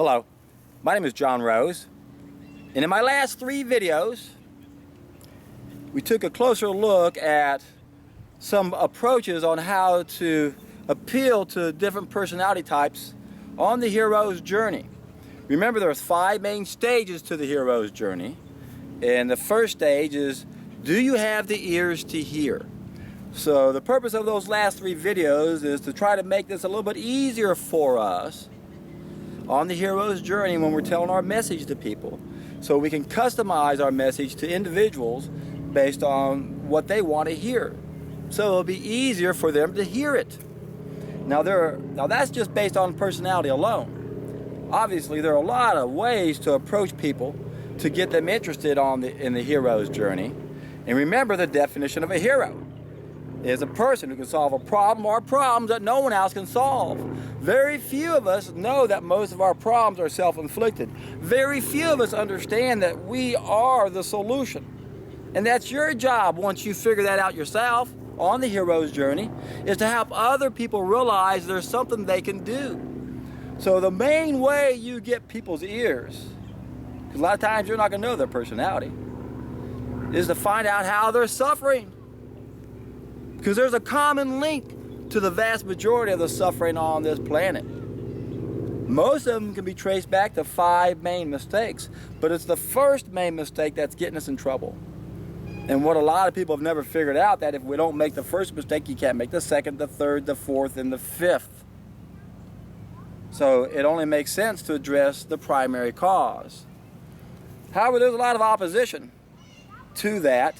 Hello, my name is John Rose, and in my last 3 videos we took a closer look at some approaches on how to appeal to different personality types on the hero's journey. Remember, there's 5 main stages to the hero's journey, and the first stage is, do you have the ears to hear? So the purpose of those last 3 videos is to try to make this a little bit easier for us on the hero's journey when we're telling our message to people, so we can customize our message to individuals based on what they want to hear, so it'll be easier for them to hear it. Now that's just based on personality alone. Obviously there are a lot of ways to approach people to get them interested in the hero's journey. And remember, the definition of a hero is a person who can solve a problem or problems that no one else can solve. Very few of us know that most of our problems are self-inflicted. Very few of us understand that we are the solution. And that's your job, once you figure that out yourself on the hero's journey, is to help other people realize there's something they can do. So the main way you get people's ears, because a lot of times you're not going to know their personality, is to find out how they're suffering. Because there's a common link to the vast majority of the suffering on this planet. Most of them can be traced back to 5 main mistakes, but it's the first main mistake that's getting us in trouble. And what a lot of people have never figured out, that if we don't make the first mistake, you can't make the second, the third, the fourth, and the 5th. So it only makes sense to address the primary cause. However, there's a lot of opposition to that.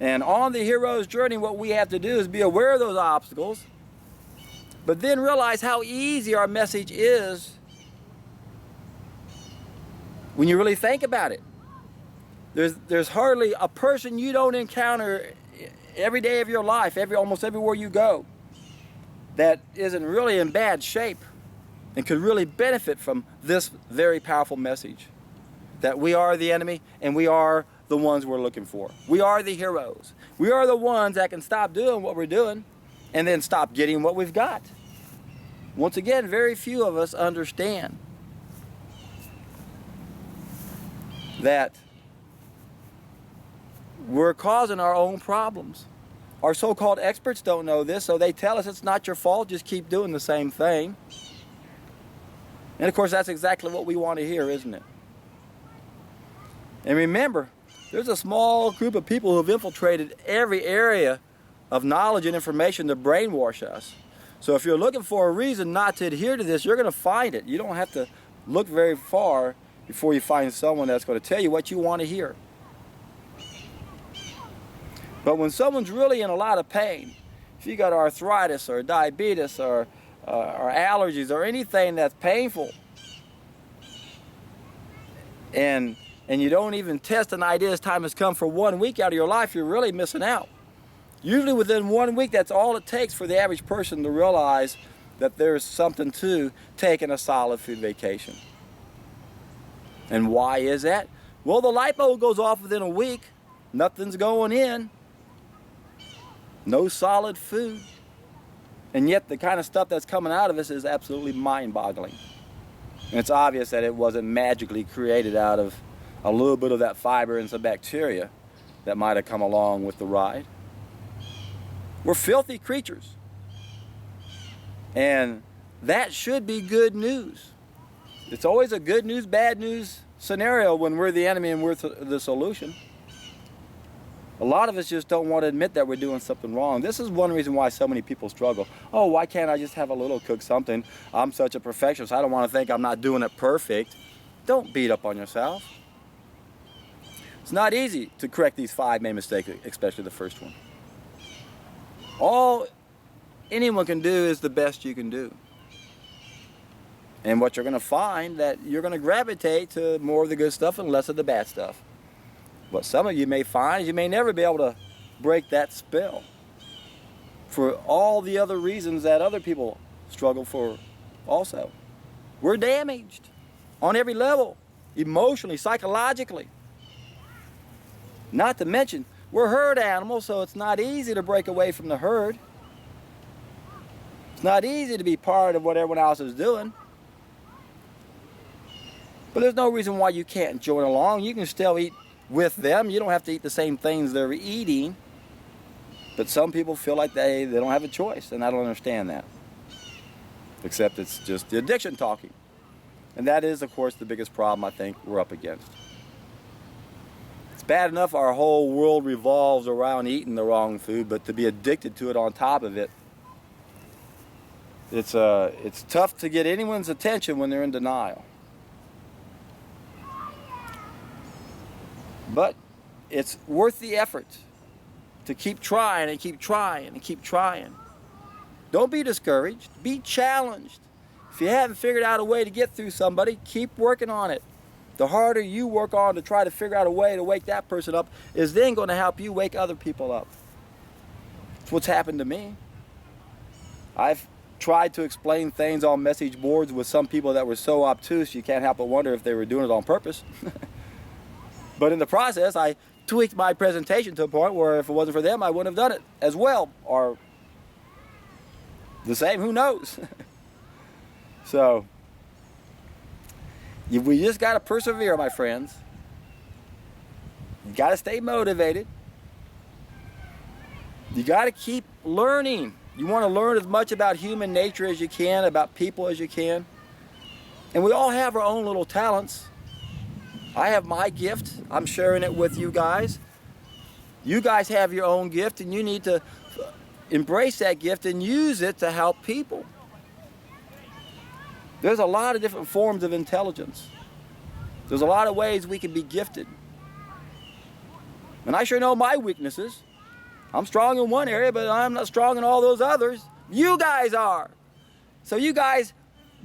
And on the hero's journey, what we have to do is be aware of those obstacles, but then realize how easy our message is when you really think about it. There's hardly a person you don't encounter every day of your life, almost everywhere you go, that isn't really in bad shape and could really benefit from this very powerful message, that we are the enemy and we are the ones we're looking for. We are the heroes. We are the ones that can stop doing what we're doing and then stop getting what we've got. Once again, very few of us understand that we're causing our own problems. Our so-called experts don't know this, so they tell us it's not your fault, just keep doing the same thing. And of course, that's exactly what we want to hear, isn't it? And remember, there's a small group of people who have infiltrated every area of knowledge and information to brainwash us. So if you're looking for a reason not to adhere to this, you're going to find it. You don't have to look very far before you find someone that's going to tell you what you want to hear. But when someone's really in a lot of pain, if you got arthritis or diabetes or allergies or anything that's painful, and you don't even test an idea as time has come for 1 week out of your life, you're really missing out. Usually within 1 week, that's all it takes for the average person to realize that there's something to taking a solid food vacation. And why is that? Well, the light bulb goes off within a week. Nothing's going in. No solid food. And yet the kind of stuff that's coming out of us is absolutely mind-boggling. And it's obvious that it wasn't magically created out of a little bit of that fiber and some bacteria that might have come along with the ride. We're filthy creatures. And that should be good news. It's always a good news, bad news scenario when we're the enemy and we're the solution. A lot of us just don't want to admit that we're doing something wrong. This is one reason why so many people struggle. Oh, why can't I just have a little cook something? I'm such a perfectionist. I don't want to think I'm not doing it perfect. Don't beat up on yourself. It's not easy to correct these 5 main mistakes, especially the first one. All anyone can do is the best you can do. And what you're going to find, that you're going to gravitate to more of the good stuff and less of the bad stuff. What some of you may find is you may never be able to break that spell for all the other reasons that other people struggle for also. We're damaged on every level, emotionally, psychologically. Not to mention, we're herd animals, so it's not easy to break away from the herd. It's not easy to be part of what everyone else is doing. But there's no reason why you can't join along. You can still eat with them. You don't have to eat the same things they're eating. But some people feel like they don't have a choice, and I don't understand that. Except it's just the addiction talking. And that is, of course, the biggest problem I think we're up against. It's bad enough our whole world revolves around eating the wrong food, but to be addicted to it on top of it, it's tough to get anyone's attention when they're in denial. But it's worth the effort to keep trying and keep trying and keep trying. Don't be discouraged. Be challenged. If you haven't figured out a way to get through somebody, keep working on it. The harder you work on to try to figure out a way to wake that person up is then going to help you wake other people up. It's what's happened to me. I've tried to explain things on message boards with some people that were so obtuse you can't help but wonder if they were doing it on purpose. But in the process, I tweaked my presentation to a point where if it wasn't for them, I wouldn't have done it as well, or the same, who knows? So, we just got to persevere, my friends. You got to stay motivated. You got to keep learning. You want to learn as much about human nature as you can, about people as you can. And we all have our own little talents. I have my gift. I'm sharing it with you guys. You guys have your own gift, and you need to embrace that gift and use it to help people. There's a lot of different forms of intelligence. There's a lot of ways we can be gifted. And I sure know my weaknesses. I'm strong in one area, but I'm not strong in all those others. You guys are. So you guys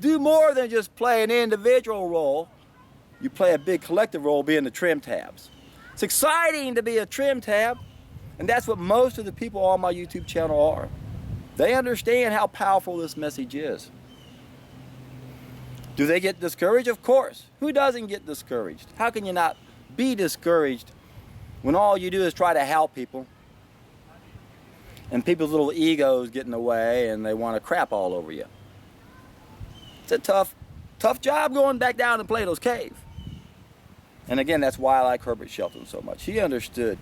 do more than just play an individual role. You play a big collective role being the trim tabs. It's exciting to be a trim tab, and that's what most of the people on my YouTube channel are. They understand how powerful this message is. Do they get discouraged? Of course. Who doesn't get discouraged? How can you not be discouraged when all you do is try to help people and people's little egos get in the way and they want to crap all over you? It's a tough job going back down to Plato's cave. And again, that's why I like Herbert Shelton so much. He understood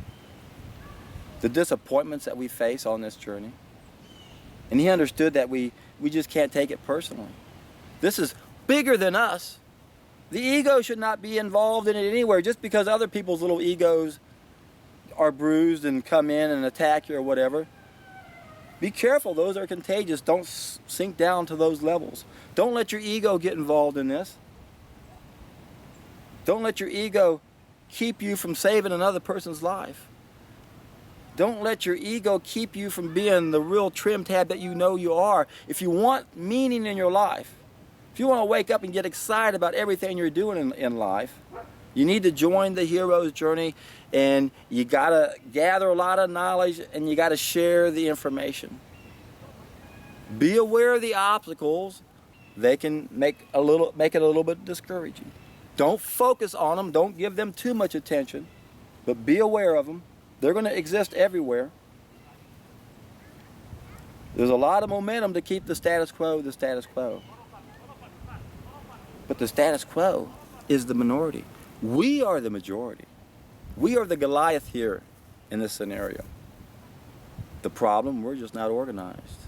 the disappointments that we face on this journey. And he understood that we just can't take it personally. This is bigger than us. The ego should not be involved in it anywhere. Just because other people's little egos are bruised and come in and attack you or whatever, be careful. Those are contagious. Don't sink down to those levels. Don't let your ego get involved in this. Don't let your ego keep you from saving another person's life. Don't let your ego keep you from being the real trim tab that you know you are. If you want meaning in your life, if you want to wake up and get excited about everything you're doing in life, you need to join the hero's journey, and you got to gather a lot of knowledge, and you got to share the information. Be aware of the obstacles. They can make it a little bit discouraging. Don't focus on them. Don't give them too much attention, but be aware of them. They're going to exist everywhere. There's a lot of momentum to keep the status quo the status quo. But the status quo is the minority. We are the majority. We are the Goliath here in this scenario. The problem, we're just not organized.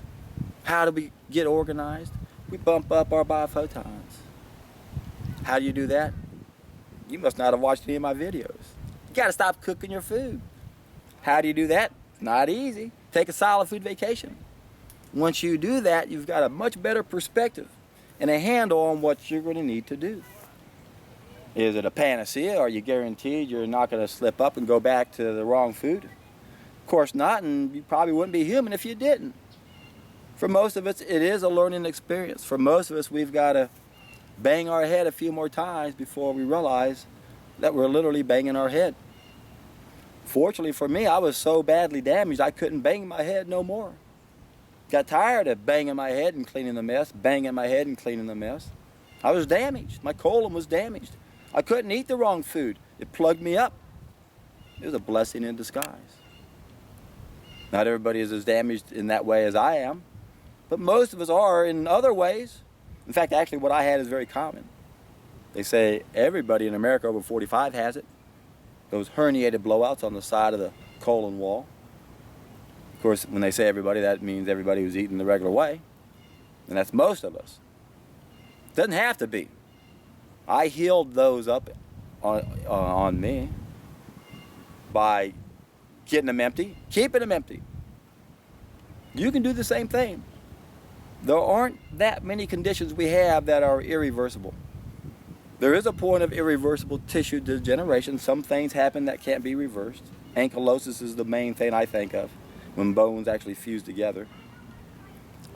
How do we get organized? We bump up our biophotons. How do you do that? You must not have watched any of my videos. You got to stop cooking your food. How do you do that? Not easy. Take a solid food vacation. Once you do that, you've got a much better perspective and a handle on what you're going to need to do. Is it a panacea? Are you guaranteed you're not going to slip up and go back to the wrong food? Of course not, and you probably wouldn't be human if you didn't. For most of us, it is a learning experience. For most of us, we've got to bang our head a few more times before we realize that we're literally banging our head. Fortunately for me, I was so badly damaged I couldn't bang my head no more. Got tired of banging my head and cleaning the mess, banging my head and cleaning the mess. I was damaged. My colon was damaged. I couldn't eat the wrong food. It plugged me up. It was a blessing in disguise. Not everybody is as damaged in that way as I am, but most of us are in other ways. In fact, actually what I had is very common. They say everybody in America over 45 has it. Those herniated blowouts on the side of the colon wall. Of course, when they say everybody, that means everybody who's eating the regular way. And that's most of us. Doesn't have to be. I healed those up on me by getting them empty, keeping them empty. You can do the same thing. There aren't that many conditions we have that are irreversible. There is a point of irreversible tissue degeneration. Some things happen that can't be reversed. Ankylosis is the main thing I think of, when bones actually fuse together.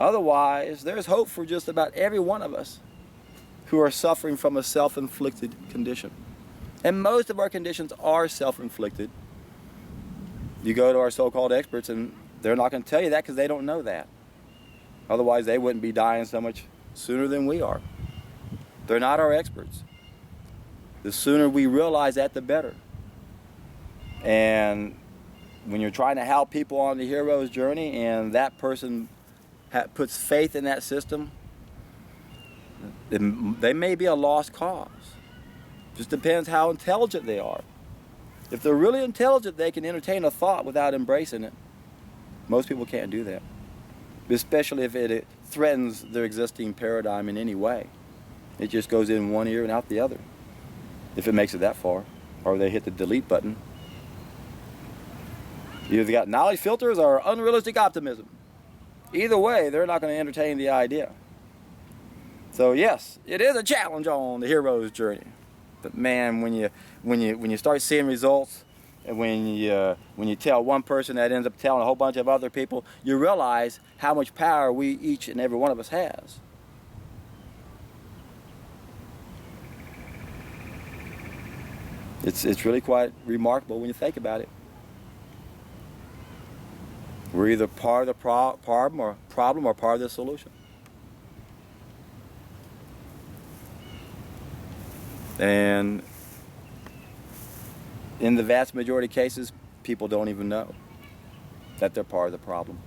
Otherwise, there's hope for just about every one of us who are suffering from a self-inflicted condition. And most of our conditions are self-inflicted. You go to our so-called experts and they're not going to tell you that because they don't know that. Otherwise, they wouldn't be dying so much sooner than we are. They're not our experts. The sooner we realize that, the better. And when you're trying to help people on the hero's journey and that person puts faith in that system, they may be a lost cause. Just depends how intelligent they are. If they're really intelligent, they can entertain a thought without embracing it. Most people can't do that, especially if it threatens their existing paradigm in any way. It just goes in one ear and out the other, if it makes it that far, or they hit the delete button. Either they got knowledge filters or unrealistic optimism. Either way, they're not going to entertain the idea. So yes, it is a challenge on the hero's journey. But man, when you start seeing results, and when you tell one person that ends up telling a whole bunch of other people, you realize how much power each and every one of us has. It's really quite remarkable when you think about it. We're either part of the problem or part of the solution. And in the vast majority of cases, people don't even know that they're part of the problem.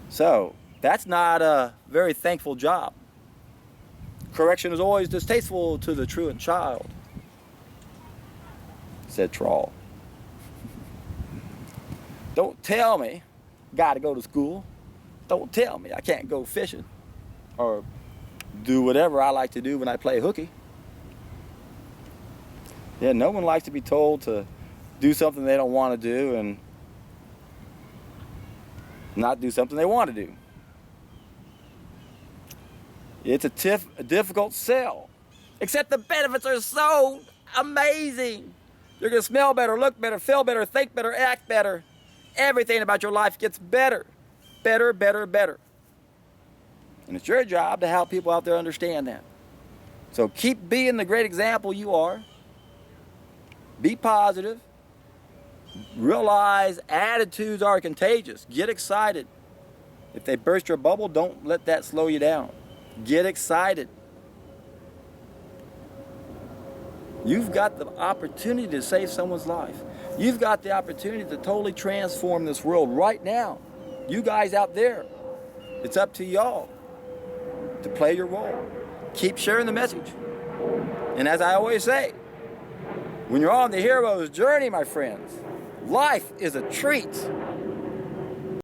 So that's not a very thankful job. Correction is always distasteful to the truant child, said Trawl. Don't tell me got to go to school. Don't tell me I can't go fishing or do whatever I like to do when I play hooky. Yeah, no one likes to be told to do something they don't want to do and not do something they want to do. It's a difficult sell, except the benefits are so amazing. You're going to smell better, look better, feel better, think better, act better. Everything about your life gets better. Better, better, better. And it's your job to help people out there understand that. So keep being the great example you are. Be positive. Realize attitudes are contagious. Get excited. If they burst your bubble, don't let that slow you down. Get excited. You've got the opportunity to save someone's life. You've got the opportunity to totally transform this world right now. You guys out there, it's up to y'all to play your role. Keep sharing the message. And as I always say, when you're on the hero's journey, my friends, life is a treat.